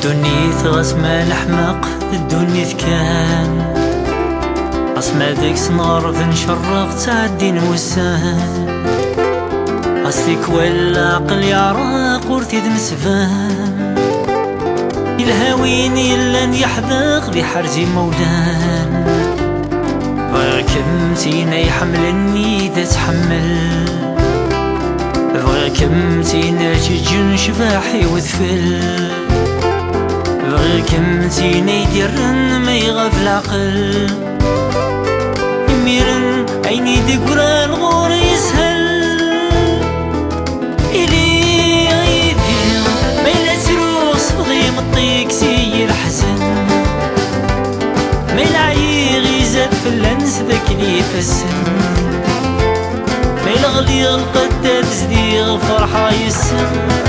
الدنيا غاسمة الحماق الدنيا كان غاسمة ديك سنغرب نشرق تعدي نوسان غاسليك ولا عقل يعرق ورتيد نسفان الهاوين إلا يحذق بحرجي مولان بغاكم تينا يحملني دا تحمل بغاكم تينا تجن شفاحي وذفل بغاكم تينا يديرن ما يغاب العقل يميرن عيني دقرا الغور يسهل إلي غيدي ما إلا تروس بغي مطيك سي الحزن ما إلا عيغي زاد في اللنس ذاك لي فالسن ما إلا غلي القدة تزديغ الفرحة يسن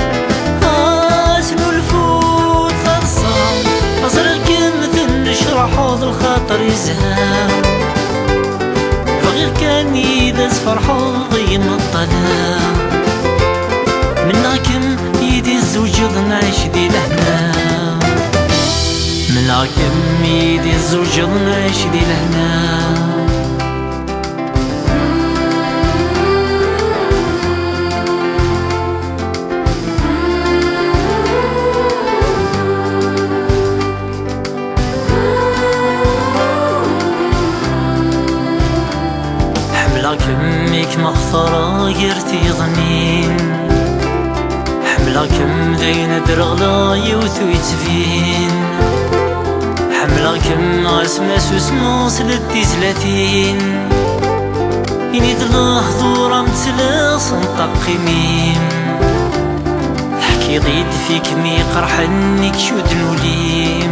اسنو الفوت ثرصام أزرق مثل نشرح حوض الخاطر يزهام فغير كان يدس فرحو ضيم الظلام مناكم يدي الزوجض نعيش دي لهنا مناكم يدي الزوجض نعيش دي لهنا حملكم مخثرة غيرتي ظنين حملكم دين درغلا يوثو يتفين حملكم غاسمة سوسموس لدي 30 إني دلاه ذورة متلاص نطق ميم حكي ضيد فيك مي قرحنك شود نوليم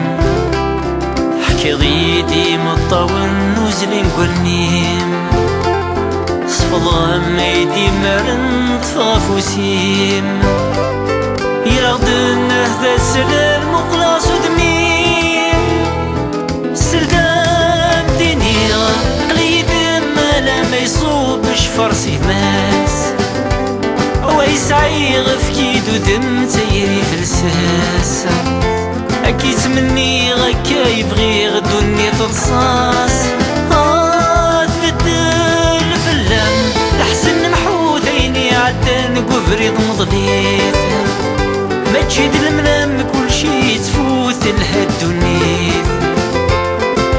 حكي ضيدي مطاون نوزلين قرنيم صفضها ميدي مرن طفافوسيم يرغد النهدى السلال مقلاص ودميم سلدام دينيغ قليد مالا ما يصوبش فرسي ماس ويسعي غفكيد ودم تيري فلساس أكيد مني غكا يبغي غدوني تتصاص قفريض مضليث ما تجد المنام كل شي تفوت لها الدنيث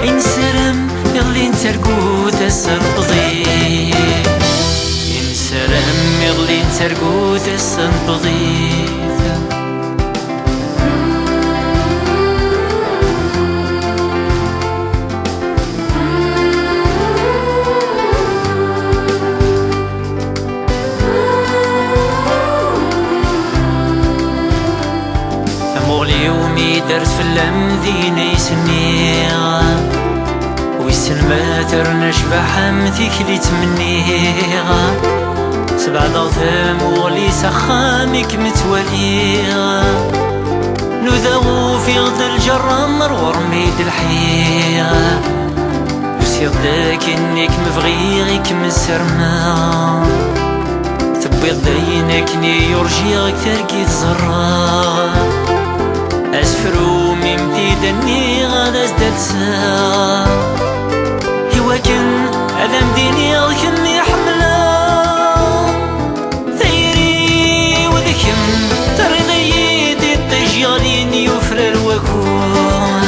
إن سرم يغلي نترقو تسر بضيث إن سرم يغلي نترقو تسر بضيث يومي درس في اللمذين يسنيغ ويسن ما ترنش بحمتك اللي تمنيغ 7 ضغثام وغلي سخامك متوليغ نذاغو في غد الجرمر ورميد الحيغ وسيغ داك انك مفغيغك مسرما تبيض دينك ني يرجيغك تركي تزرا أسفرو ممديدني غادا ازدلسا هواكن أذم ديني غكني حملا ثيري وذكم ترضي دي الطجيالين يفرر وكون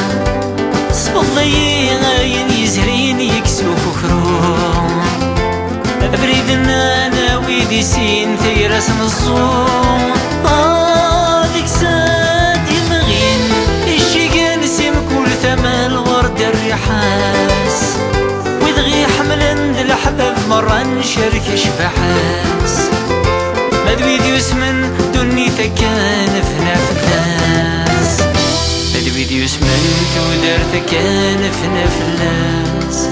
صفضي غاين يزهرين يكسو كفرون أبريدنا أنا ويدي سين ثيرس نصوم ديك الريحاس ويدغي حملن الأحباب مرة نشارك شفاحاس مدويد يسمن دنيتك كان فينا فلاس مدويد يسمن تودرتك كان فينا فلاس